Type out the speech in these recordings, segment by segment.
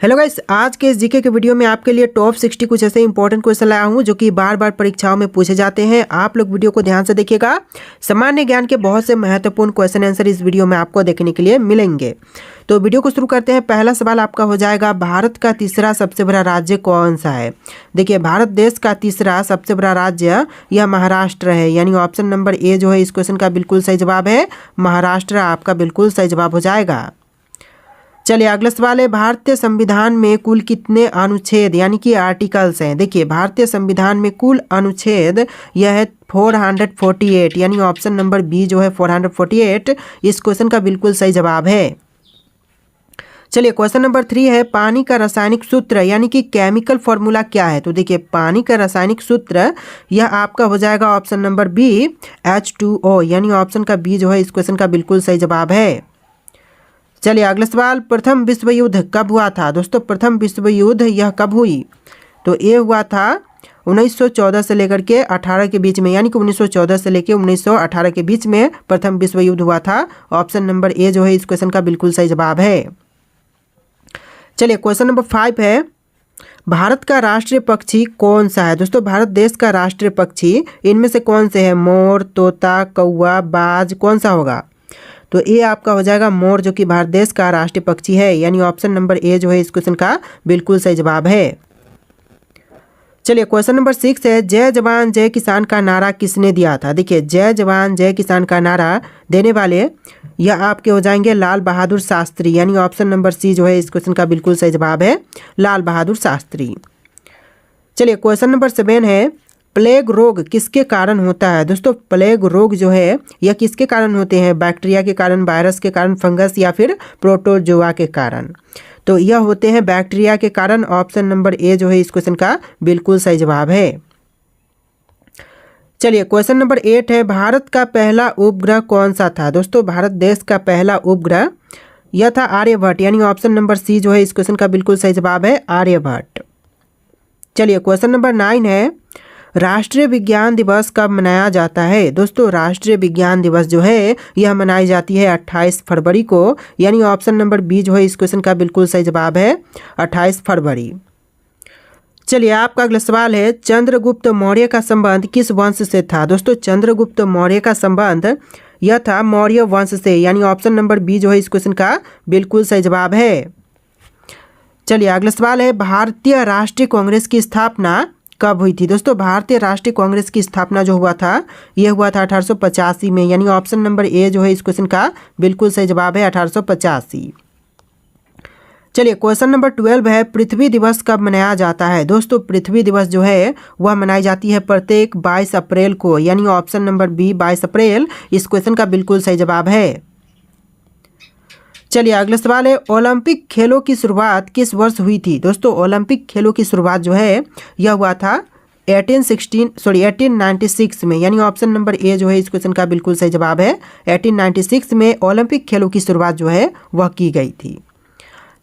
Hello guys, आज के इस जीके के वीडियो में आपके लिए टॉप 60 कुछ ऐसे इंपॉर्टेंट क्वेश्चन लाया हूं जो कि बार बार परीक्षाओं में पूछे जाते हैं। आप लोग वीडियो को ध्यान से देखिएगा। सामान्य ज्ञान के बहुत से महत्वपूर्ण क्वेश्चन आंसर इस वीडियो में आपको देखने के लिए मिलेंगे। तो वीडियो को शुरू करते हैं। पहला सवाल आपका हो जाएगा, भारत का तीसरा सबसे बड़ा राज्य कौन सा है? देखिए, भारत देश का तीसरा सबसे बड़ा राज्य यह महाराष्ट्र है, यानी ऑप्शन नंबर ए जो है इस क्वेश्चन का बिल्कुल सही जवाब है। महाराष्ट्र आपका बिल्कुल सही जवाब हो जाएगा। चलिए अगला सवाल है, भारतीय संविधान में कुल कितने अनुच्छेद यानी कि आर्टिकल्स हैं? देखिए, भारतीय संविधान में कुल अनुच्छेद यह है 448, यानी ऑप्शन नंबर बी जो है 448 इस क्वेश्चन का बिल्कुल सही जवाब है। चलिए क्वेश्चन नंबर 3 है, पानी का रासायनिक सूत्र यानी कि केमिकल फॉर्मूला क्या है? तो देखिए, पानी का रासायनिक सूत्र यह आपका हो जाएगा ऑप्शन नंबर बी H2O, यानी ऑप्शन का बी जो है इस क्वेश्चन का बिल्कुल सही जवाब है। चलिए अगला सवाल, प्रथम विश्व युद्ध कब हुआ था? दोस्तों, प्रथम विश्व युद्ध यह कब हुई? तो ये हुआ था 1914 से लेकर के 18 के बीच में, यानी कि 1914 से लेकर 1918 के बीच में प्रथम विश्व युद्ध हुआ था। ऑप्शन नंबर ए जो है इस क्वेश्चन का बिल्कुल सही जवाब है। चलिए क्वेश्चन नंबर 5 है, भारत का राष्ट्रीय पक्षी कौन सा है? दोस्तों, भारत देश का राष्ट्रीय पक्षी इनमें से कौन से है? मोर, तोता, कौवा, बाज, कौन सा होगा? तो ये आपका हो जाएगा मोर, जो कि भारत देश का राष्ट्रीय पक्षी है, यानी ऑप्शन नंबर ए जो है इस क्वेश्चन का बिल्कुल सही जवाब है। चलिए क्वेश्चन नंबर 6 है, जय जवान जय किसान का नारा किसने दिया था? देखिए, जय जवान जय किसान का नारा देने वाले यह आपके हो जाएंगे लाल बहादुर शास्त्री, यानी ऑप्शन नंबर सी जो है इस क्वेश्चन का बिल्कुल सही जवाब है, लाल बहादुर शास्त्री। चलिए क्वेश्चन नंबर 7 है, प्लेग रोग किसके कारण होता है? दोस्तों, प्लेग रोग जो है यह किसके कारण होते हैं? बैक्टीरिया के कारण, वायरस के कारण, फंगस या फिर प्रोटोजोआ के कारण? तो यह होते हैं बैक्टीरिया के कारण। ऑप्शन नंबर ए जो है इस क्वेश्चन का बिल्कुल सही जवाब है। चलिए क्वेश्चन नंबर 8 है, भारत का पहला उपग्रह कौन सा था? दोस्तों, भारत देश का पहला उपग्रह यह था आर्यभट्ट, यानी ऑप्शन नंबर सी जो है इस क्वेश्चन का बिल्कुल सही जवाब है, आर्यभट्ट। चलिए क्वेश्चन नंबर 9 है, राष्ट्रीय विज्ञान दिवस कब मनाया जाता है? दोस्तों, राष्ट्रीय विज्ञान दिवस जो है यह मनाई जाती है 28 फरवरी को, यानी ऑप्शन नंबर बी जो है इस क्वेश्चन का बिल्कुल सही जवाब है, 28 फरवरी। चलिए आपका अगला सवाल है, चंद्रगुप्त मौर्य का संबंध किस वंश से था? दोस्तों, चंद्रगुप्त मौर्य का संबंध यह था मौर्य वंश से, यानी ऑप्शन नंबर बी जो है इस क्वेश्चन का बिल्कुल सही जवाब है। चलिए अगला सवाल है, भारतीय राष्ट्रीय कांग्रेस की स्थापना कब हुई थी? दोस्तों, भारतीय राष्ट्रीय कांग्रेस की स्थापना जो हुआ था यह हुआ था 1885 में, यानी ऑप्शन नंबर ए जो है इस क्वेश्चन का बिल्कुल सही जवाब है, 1885। चलिए क्वेश्चन नंबर 12 है, पृथ्वी दिवस कब मनाया जाता है? दोस्तों, पृथ्वी दिवस जो है वह मनाई जाती है प्रत्येक 22 अप्रैल को, यानी ऑप्शन नंबर बी 22 अप्रैल इस क्वेश्चन का बिल्कुल सही जवाब है। चलिए अगला सवाल है, ओलंपिक खेलों की शुरुआत किस वर्ष हुई थी? दोस्तों, ओलंपिक खेलों की शुरुआत जो है यह हुआ था 1896 में, यानी ऑप्शन नंबर ए जो है इस क्वेश्चन का बिल्कुल सही जवाब है, 1896 में ओलंपिक खेलों की शुरुआत जो है वह की गई थी।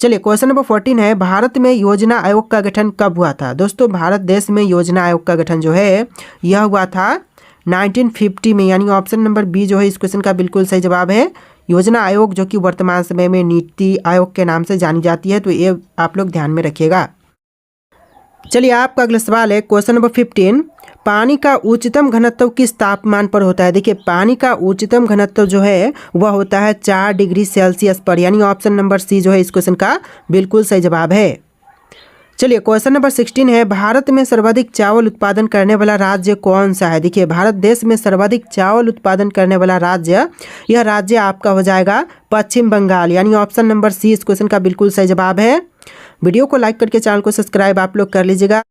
चलिए क्वेश्चन नंबर 14 है, भारत में योजना आयोग का गठन कब हुआ था? दोस्तों, भारत देश में योजना आयोग का गठन जो है यह हुआ था 1950 में, यानी ऑप्शन नंबर बी जो है इस क्वेश्चन का बिल्कुल सही जवाब है, योजना आयोग, जो कि वर्तमान समय में नीति आयोग के नाम से जानी जाती है। तो ये आप लोग ध्यान में रखिएगा। चलिए आपका अगला सवाल है, क्वेश्चन नंबर 15, पानी का उच्चतम घनत्व किस तापमान पर होता है? देखिए, पानी का उच्चतम घनत्व जो है वह होता है 4 डिग्री सेल्सियस पर, यानी ऑप्शन नंबर सी जो है इस क्वेश्चन का बिल्कुल सही जवाब है। चलिए क्वेश्चन नंबर 16 है, भारत में सर्वाधिक चावल उत्पादन करने वाला राज्य कौन सा है? देखिए, भारत देश में सर्वाधिक चावल उत्पादन करने वाला राज्य यह राज्य आपका हो जाएगा पश्चिम बंगाल, यानी ऑप्शन नंबर सी इस क्वेश्चन का बिल्कुल सही जवाब है। वीडियो को लाइक करके चैनल को सब्सक्राइब आप लोग कर लीजिएगा।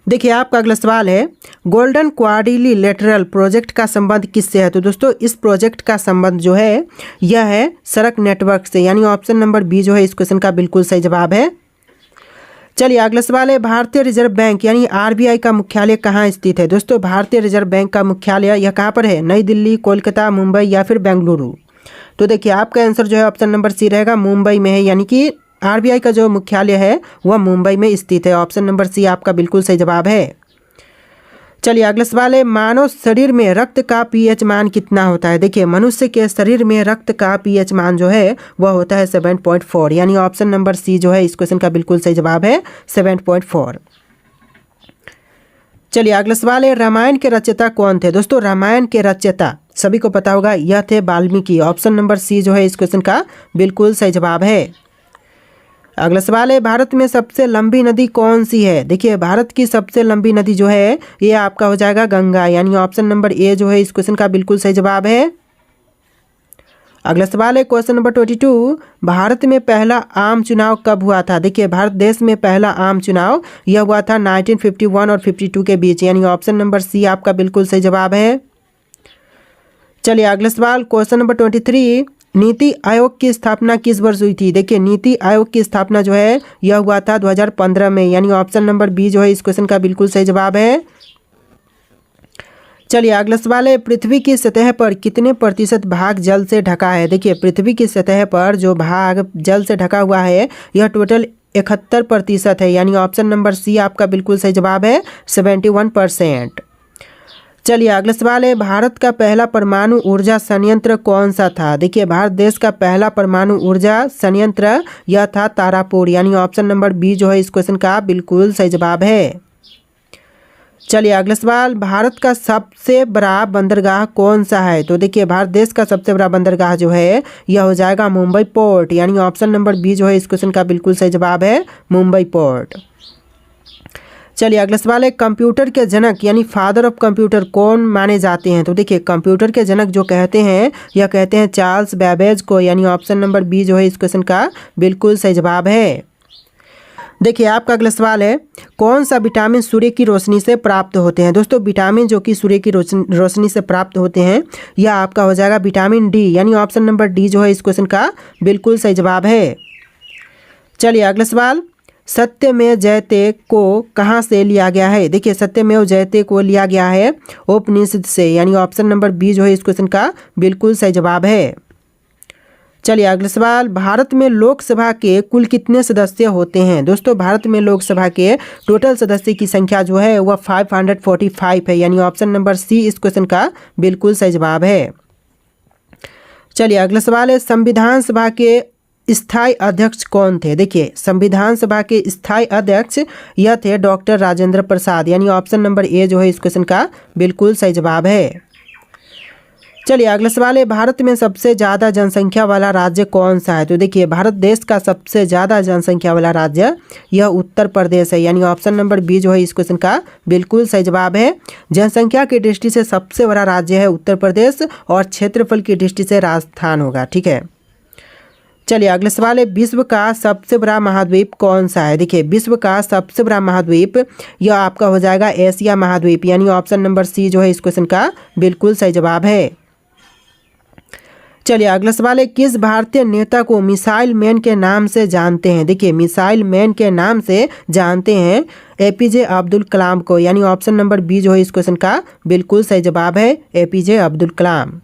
देखिए आपका अगला सवाल है, गोल्डन क्वाड्रिलेटरल प्रोजेक्ट का संबंध किससे है? तो दोस्तों, इस प्रोजेक्ट का संबंध जो है यह है सड़क नेटवर्क से, यानी ऑप्शन नंबर बी जो है इस क्वेश्चन का बिल्कुल सही जवाब है। चलिए अगला सवाल है, भारतीय रिजर्व बैंक यानी आरबीआई का मुख्यालय कहाँ स्थित है? दोस्तों, भारतीय रिजर्व बैंक का मुख्यालय यह कहाँ पर है? नई दिल्ली, कोलकाता, मुंबई या फिर बेंगलुरु? तो देखिए, आपका आंसर जो है ऑप्शन नंबर सी रहेगा, मुंबई में है, यानी कि आरबीआई का जो मुख्यालय है वह मुंबई में स्थित है। ऑप्शन नंबर सी आपका बिल्कुल सही जवाब है। चलिए अगला सवाल है, मानव शरीर में रक्त का पीएच मान कितना होता है। देखिए मनुष्य के शरीर में रक्त का पीएच मान जो है वह होता है 7.4, यानी ऑप्शन नंबर सी जो है इस क्वेश्चन का बिल्कुल सही जवाब है 7.4। चलिए अगला सवाल है, रामायण के रचयिता कौन थे। दोस्तों रामायण के रचयिता सभी को पता होगा, यह थे वाल्मीकि। ऑप्शन नंबर सी जो है इस क्वेश्चन का बिल्कुल सही जवाब है। अगला सवाल है, भारत में सबसे लंबी नदी कौन सी है। देखिए भारत की सबसे लंबी नदी जो है ये आपका हो जाएगा गंगा, यानी ऑप्शन नंबर ए जो है इस क्वेश्चन का बिल्कुल सही जवाब है। अगला सवाल है क्वेश्चन नंबर 22, भारत में पहला आम चुनाव कब हुआ था। देखिए भारत देश में पहला आम चुनाव यह हुआ था 1951 और 52 के बीच, यानी ऑप्शन नंबर सी आपका बिल्कुल सही जवाब है। चलिए अगला सवाल क्वेश्चन नंबर 23, नीति आयोग की स्थापना किस वर्ष हुई थी। देखिए नीति आयोग की स्थापना जो है यह हुआ था 2015 में, यानी ऑप्शन नंबर बी जो है इस क्वेश्चन का बिल्कुल सही जवाब है। चलिए अगला सवाल है, पृथ्वी की सतह पर कितने प्रतिशत भाग जल से ढका है। देखिए पृथ्वी की सतह पर जो भाग जल से ढका हुआ है यह टोटल 71% है, यानी ऑप्शन नंबर सी आपका बिल्कुल सही जवाब है 71%। चलिए अगला सवाल है, भारत का पहला परमाणु ऊर्जा संयंत्र कौन सा था। देखिए भारत देश का पहला परमाणु ऊर्जा संयंत्र यह था तारापुर, यानी ऑप्शन नंबर बी जो है इस क्वेश्चन का बिल्कुल सही जवाब है। चलिए अगला सवाल, भारत का सबसे बड़ा बंदरगाह कौन सा है। तो देखिए भारत देश का सबसे बड़ा बंदरगाह जो है यह हो जाएगा मुंबई पोर्ट, यानी ऑप्शन नंबर बी जो है इस क्वेश्चन का बिल्कुल सही जवाब है मुंबई पोर्ट। चलिए अगला सवाल है, कंप्यूटर के जनक यानी फादर ऑफ कंप्यूटर कौन माने जाते हैं। तो देखिए कंप्यूटर के जनक जो कहते हैं यह कहते हैं चार्ल्स बैबेज को, यानी ऑप्शन नंबर बी जो है इस क्वेश्चन का बिल्कुल सही जवाब है। देखिए आपका अगला सवाल है, कौन सा विटामिन सूर्य की रोशनी से प्राप्त होते हैं। दोस्तों विटामिन जो कि सूर्य की रोशनी से प्राप्त होते हैं यह आपका हो जाएगा विटामिन डी, यानी ऑप्शन नंबर डी जो है इस क्वेश्चन का बिल्कुल सही जवाब है। चलिए अगला सवाल, सत्यमेव जयते को कहाँ से लिया गया है। देखिए सत्यमेव जयते को लिया गया है उपनिषद से, यानी ऑप्शन नंबर बी जो है इस क्वेश्चन का बिल्कुल सही जवाब है। चलिए अगला सवाल, भारत में लोकसभा के कुल कितने सदस्य होते हैं। दोस्तों भारत में लोकसभा के टोटल सदस्य की संख्या जो है वह 545 है, यानी ऑप्शन नंबर सी इस क्वेश्चन का बिल्कुल सही जवाब है। चलिए अगला सवाल है, संविधान सभा के स्थायी अध्यक्ष कौन थे। देखिए संविधान सभा के स्थायी अध्यक्ष यह थे डॉक्टर राजेंद्र प्रसाद, यानी ऑप्शन नंबर ए जो है इस क्वेश्चन का बिल्कुल सही जवाब है। चलिए अगला सवाल है, भारत में सबसे ज़्यादा जनसंख्या वाला राज्य कौन सा है। तो देखिए भारत देश का सबसे ज़्यादा जनसंख्या वाला राज्य यह उत्तर प्रदेश है, यानी ऑप्शन नंबर बी जो है इस क्वेश्चन का बिल्कुल सही जवाब है। जनसंख्या की दृष्टि से सबसे बड़ा राज्य है उत्तर प्रदेश और क्षेत्रफल की दृष्टि से राजस्थान होगा। ठीक है। चलिए अगला सवाल है, विश्व का सबसे बड़ा महाद्वीप कौन सा है। देखिए विश्व का सबसे बड़ा महाद्वीप यह आपका हो जाएगा एशिया महाद्वीप, यानी ऑप्शन नंबर सी जो है इस क्वेश्चन का बिल्कुल सही जवाब है। चलिए अगला सवाल है, किस भारतीय नेता को मिसाइल मैन के नाम से जानते हैं। देखिए मिसाइल मैन के नाम से जानते हैं एपीजे अब्दुल कलाम को, यानी ऑप्शन नंबर बी जो है इस क्वेश्चन का बिल्कुल सही जवाब है एपीजे अब्दुल कलाम।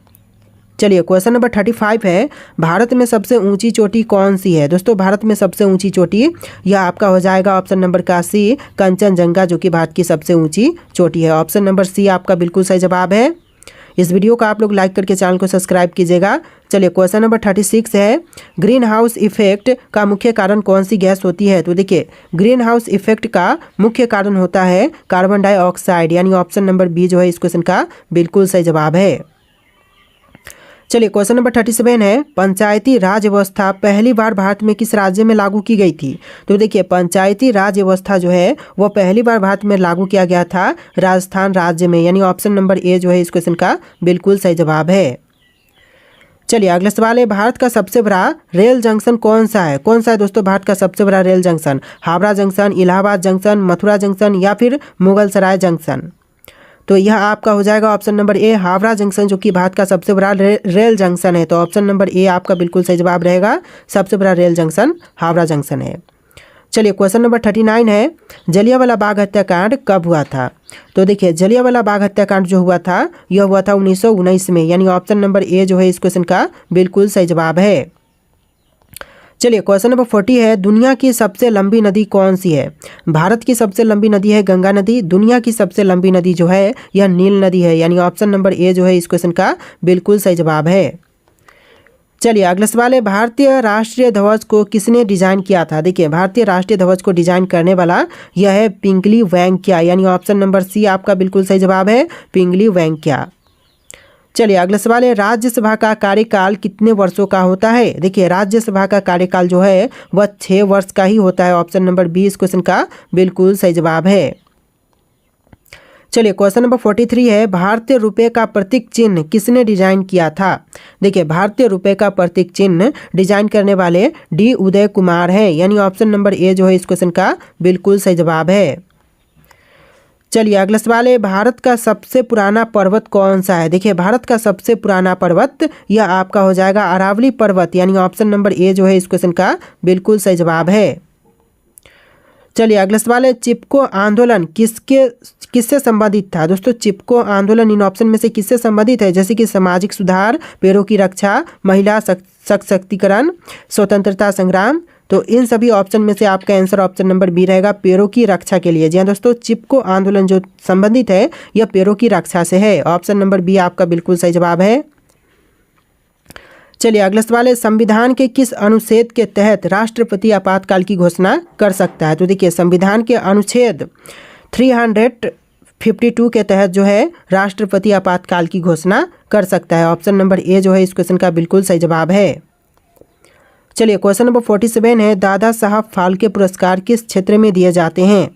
चलिए क्वेश्चन नंबर 35 है, भारत में सबसे ऊंची चोटी कौन सी है। दोस्तों भारत में सबसे ऊंची चोटी यह आपका हो जाएगा ऑप्शन नंबर का सी कंचनजंगा, जो कि भारत की सबसे ऊंची चोटी है। ऑप्शन नंबर सी आपका बिल्कुल सही जवाब है। इस वीडियो को आप लोग लाइक करके चैनल को सब्सक्राइब कीजिएगा। चलिए क्वेश्चन नंबर 36 है, ग्रीन हाउस इफेक्ट का मुख्य कारण कौन सी गैस होती है। तो देखिए ग्रीन हाउस इफेक्ट का मुख्य कारण होता है कार्बन डाइऑक्साइड, यानी ऑप्शन नंबर बी जो है इस क्वेश्चन का बिल्कुल सही जवाब है। चलिए क्वेश्चन नंबर 37 है, पंचायती राज व्यवस्था पहली बार भारत में किस राज्य में लागू की गई थी। तो देखिए पंचायती राज व्यवस्था जो है वो पहली बार भारत में लागू किया गया था राजस्थान राज्य में, यानी ऑप्शन नंबर ए जो है इस क्वेश्चन का बिल्कुल सही जवाब है। चलिए अगला सवाल है, भारत का सबसे बड़ा रेल जंक्शन कौन सा है। कौन सा है दोस्तों भारत का सबसे बड़ा rail junction, Howrah junction, Allahabad junction, Mathura junction या फिर मुगल सराय जंक्शन। तो यह आपका हो जाएगा option number A Howrah junction, जो कि भारत का सबसे बड़ा रेल जंक्शन है। तो ऑप्शन नंबर ए आपका बिल्कुल सही जवाब रहेगा, सबसे बड़ा रेल जंक्शन हावड़ा जंक्शन है। चलिए क्वेश्चन नंबर 39 है, जलियांवाला बाग हत्याकांड कब हुआ था। तो देखिए जलियांवाला बाग हत्याकांड जो हुआ था यह हुआ था 1919 में, यानी ऑप्शन नंबर ए जो है इस क्वेश्चन का बिल्कुल सही जवाब है। चलिए क्वेश्चन नंबर 40 है, दुनिया की सबसे लंबी नदी कौन सी है? भारत की सबसे लंबी नदी है गंगा नदी। दुनिया की सबसे लंबी नदी जो है यह नील नदी है, यानी ऑप्शन नंबर ए जो है इस क्वेश्चन का बिल्कुल सही जवाब है। चलिए अगला सवाल है, भारतीय राष्ट्रीय ध्वज को किसने डिजाइन किया था? देखिए भारतीय राष्ट्रीय ध्वज को डिजाइन करने वाला यह है पिंगली वेंकैया, यानी ऑप्शन नंबर सी आपका बिल्कुल सही जवाब है, पिंगली वेंकैया। चलिए अगला सवाल है, राज्यसभा का कार्यकाल कितने वर्षों का होता है? देखिए राज्यसभा का कार्यकाल जो है वह 6 वर्ष का ही होता है, ऑप्शन नंबर बी इस क्वेश्चन का बिल्कुल सही जवाब है। चलिए क्वेश्चन नंबर 43 है, भारतीय रुपये का प्रतीक चिन्ह किसने डिजाइन किया था? देखिए भारतीय रुपये का प्रतीक चिन्ह डिजाइन करने वाले डी उदय कुमार हैं, यानी ऑप्शन नंबर ए जो है इस क्वेश्चन का बिल्कुल सही जवाब है। चलिए अगला सवाल है, भारत का सबसे पुराना पर्वत कौन सा है? देखिए भारत का सबसे पुराना पर्वत यह आपका हो जाएगा अरावली पर्वत, यानी ऑप्शन नंबर ए जो है इस क्वेश्चन का बिल्कुल सही जवाब है। चलिए अगला सवाल है, चिपको आंदोलन किससे संबंधित था? दोस्तों चिपको आंदोलन इन ऑप्शन में से किससे संबंधित है? जैसे कि सामाजिक सुधार, पेड़ों की रक्षा, महिला सशक्तिकरण, स्वतंत्रता संग्राम। तो इन सभी ऑप्शन में से आपका आंसर ऑप्शन नंबर बी रहेगा, पेड़ों की रक्षा के लिए। जी हाँ दोस्तों, चिपको आंदोलन जो संबंधित है यह पेड़ों की रक्षा से है, ऑप्शन नंबर बी आपका बिल्कुल सही जवाब है। चलिए अगला सवाल है, संविधान के किस अनुच्छेद के तहत राष्ट्रपति आपातकाल की घोषणा कर सकता है? तो देखिए संविधान के अनुच्छेद 352 के तहत जो है राष्ट्रपति आपातकाल की घोषणा कर सकता है, ऑप्शन नंबर ए जो है इस क्वेश्चन का बिल्कुल सही जवाब है। चलिए क्वेश्चन नंबर 47 है, दादा साहब फाल्के पुरस्कार किस क्षेत्र में दिए जाते हैं?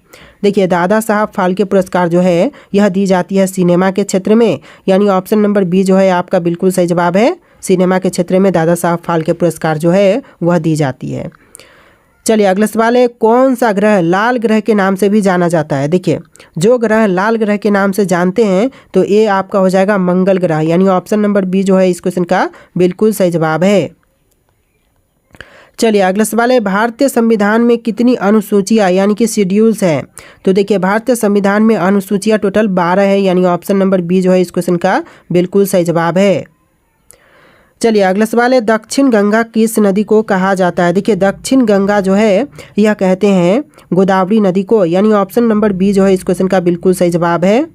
देखिए दादा साहब फाल्के पुरस्कार जो है यह दी जाती है सिनेमा के क्षेत्र में, यानी ऑप्शन नंबर बी जो है आपका बिल्कुल सही जवाब है, सिनेमा के क्षेत्र में दादा साहब फाल्के पुरस्कार जो है वह दी जाती है। चलिए अगला सवाल है, कौन सा ग्रह लाल ग्रह के नाम से भी जाना जाता है? देखिए जो ग्रह लाल ग्रह के नाम से जानते हैं तो ये आपका हो जाएगा मंगल ग्रह, यानी ऑप्शन नंबर बी जो है इस क्वेश्चन का बिल्कुल सही जवाब है। चलिए अगला सवाल है, भारतीय संविधान में कितनी अनुसूचियाँ यानी कि शेड्यूल्स हैं? तो देखिए भारतीय संविधान में अनुसूचियाँ टोटल 12 है, यानी ऑप्शन नंबर बी जो है इस क्वेश्चन का बिल्कुल सही जवाब है। चलिए अगला सवाल है, दक्षिण गंगा किस नदी को कहा जाता है? देखिए दक्षिण गंगा जो है यह कहते हैं गोदावरी नदी को, यानी ऑप्शन नंबर बी जो है इस क्वेश्चन का बिल्कुल सही जवाब है।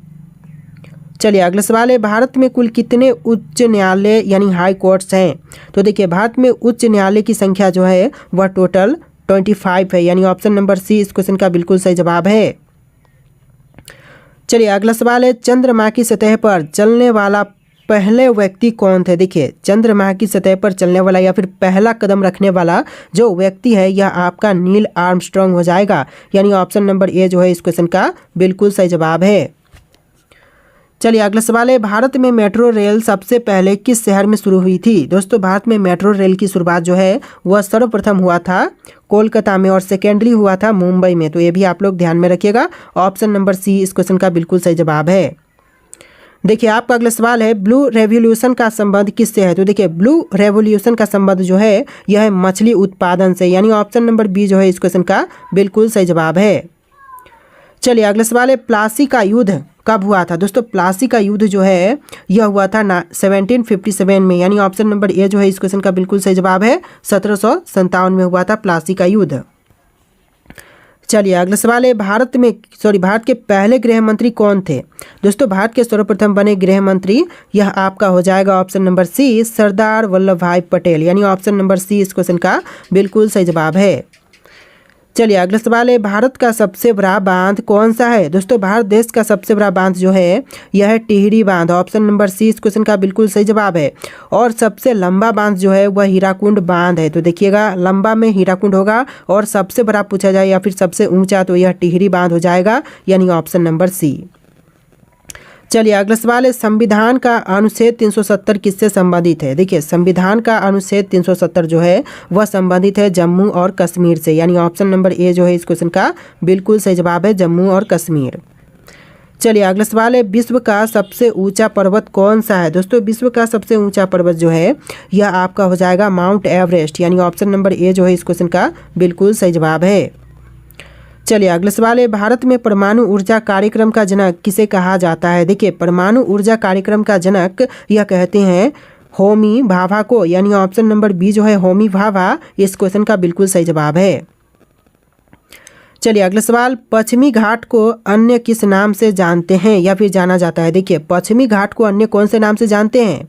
चलिए अगला सवाल है, भारत में कुल कितने उच्च न्यायालय यानी हाई कोर्ट्स हैं? तो देखिए भारत में उच्च न्यायालय की संख्या जो है वह टोटल 25 है, यानी ऑप्शन नंबर सी इस क्वेश्चन का बिल्कुल सही जवाब है। चलिए अगला सवाल है, चंद्रमा की सतह पर चलने वाला पहले व्यक्ति कौन थे? देखिए चंद्रमा की सतह पर चलने वाला या फिर पहला कदम रखने वाला जो व्यक्ति है यह आपका नील आर्मस्ट्रांग हो जाएगा, यानी ऑप्शन नंबर ए जो है इस क्वेश्चन का बिल्कुल सही जवाब है। चलिए अगला सवाल है, भारत में मेट्रो रेल सबसे पहले किस शहर में शुरू हुई थी? दोस्तों भारत में मेट्रो रेल की शुरुआत जो है वह सर्वप्रथम हुआ था कोलकाता में और सेकेंडली हुआ था मुंबई में, तो ये भी आप लोग ध्यान में रखिएगा, ऑप्शन नंबर सी इस क्वेश्चन का बिल्कुल सही जवाब है। देखिए आपका अगला सवाल है, ब्लू रेवोल्यूशन का संबंध किससे है? तो देखिए ब्लू रेवोल्यूशन का संबंध जो है यह है मछली उत्पादन से, यानी ऑप्शन नंबर बी जो है इस क्वेश्चन का बिल्कुल सही जवाब है। चलिए अगला सवाल है, प्लासी का युद्ध कब हुआ था? दोस्तों प्लासी का युद्ध जो है यह हुआ था 1757 में, यानी ऑप्शन नंबर ए जो है इस क्वेश्चन का बिल्कुल सही जवाब है, 1757 में हुआ था प्लासी का युद्ध। चलिए अगला सवाल है, भारत के पहले गृह मंत्री कौन थे? दोस्तों भारत के सर्वप्रथम बने गृह मंत्री यह आपका हो जाएगा option number C, Sardar Vallabh भाई पटेल, यानी ऑप्शन नंबर सी इस क्वेश्चन का बिल्कुल सही जवाब है। चलिए अगला सवाल है, भारत का सबसे बड़ा बांध कौन सा है? दोस्तों भारत देश का सबसे बड़ा बांध जो है यह है टिहरी बांध, ऑप्शन नंबर सी इस क्वेश्चन का बिल्कुल सही जवाब है। और सबसे लंबा बांध जो है वह हीराकुंड बांध है, तो देखिएगा लंबा में हीराकुंड होगा और सबसे बड़ा पूछा जाए या फिर सबसे ऊंचा तो यह टिहरी बांध हो जाएगा, यानी ऑप्शन नंबर सी। चलिए अगला सवाल है, संविधान का अनुच्छेद 370 किससे संबंधित है? देखिए संविधान का अनुच्छेद 370 जो है वह संबंधित है जम्मू और कश्मीर से, यानी ऑप्शन नंबर ए जो है इस क्वेश्चन का बिल्कुल सही जवाब है, जम्मू और कश्मीर। चलिए अगला सवाल है, विश्व का सबसे ऊंचा पर्वत कौन सा है? दोस्तों विश्व का सबसे ऊंचा पर्वत जो है यह आपका हो जाएगा माउंट एवरेस्ट, यानी ऑप्शन नंबर ए जो है इस क्वेश्चन का बिल्कुल सही जवाब है। चलिए अगला सवाल है, भारत में परमाणु ऊर्जा कार्यक्रम का जनक किसे कहा जाता है? देखिए परमाणु ऊर्जा कार्यक्रम का जनक यह कहते हैं होमी भाभा को, यानी ऑप्शन नंबर बी जो है होमी भाभा इस क्वेश्चन का बिल्कुल सही जवाब है। चलिए अगला सवाल, पश्चिमी घाट को अन्य किस नाम से जानते हैं या फिर जाना जाता है। देखिए पश्चिमी घाट को अन्य कौन से नाम से जानते हैं,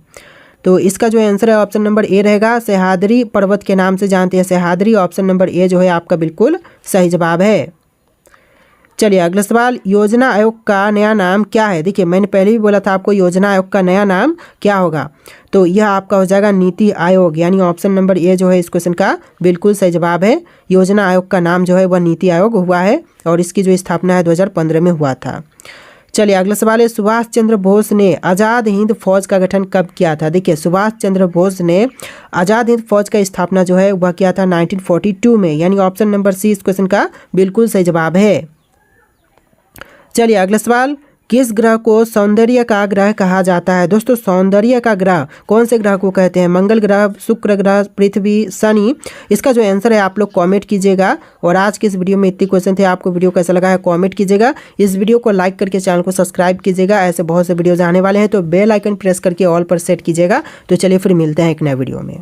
तो इसका जो आंसर है ऑप्शन नंबर ए रहेगा, सह्याद्री पर्वत के नाम से जानते हैं। सह्याद्री ऑप्शन नंबर ए जो है आपका बिल्कुल सही जवाब है। चलिए अगला सवाल, योजना आयोग का नया नाम क्या है। देखिए मैंने पहले भी बोला था आपको योजना आयोग का नया नाम क्या होगा, तो यह आपका हो जाएगा नीति आयोग, यानी ऑप्शन नंबर ए जो है इस क्वेश्चन का बिल्कुल सही जवाब है। योजना आयोग का नाम जो है वह नीति आयोग हुआ है और इसकी जो स्थापना है 2015 में हुआ था। चलिए अगला सवाल है, सुभाष चंद्र बोस ने आज़ाद हिंद फौज का गठन कब किया था। देखिए सुभाष चंद्र बोस ने आज़ाद हिंद फौज का स्थापना जो है वह किया था 1942 में, यानी ऑप्शन नंबर सी इस क्वेश्चन का बिल्कुल सही जवाब है। चलिए अगला सवाल, किस ग्रह को सौंदर्य का ग्रह कहा जाता है। दोस्तों सौंदर्य का ग्रह कौन से ग्रह को कहते हैं, मंगल ग्रह, शुक्र ग्रह, पृथ्वी, शनि। इसका जो आंसर है आप लोग कमेंट कीजिएगा। और आज के इस वीडियो में इतने क्वेश्चन थे, आपको वीडियो कैसा लगा है कमेंट कीजिएगा। इस वीडियो को लाइक करके चैनल को सब्सक्राइब कीजिएगा, ऐसे बहुत से वीडियोज आने वाले हैं तो बेल आइकन प्रेस करके ऑल पर सेट कीजिएगा। तो चलिए फिर मिलते हैं एक नए वीडियो में।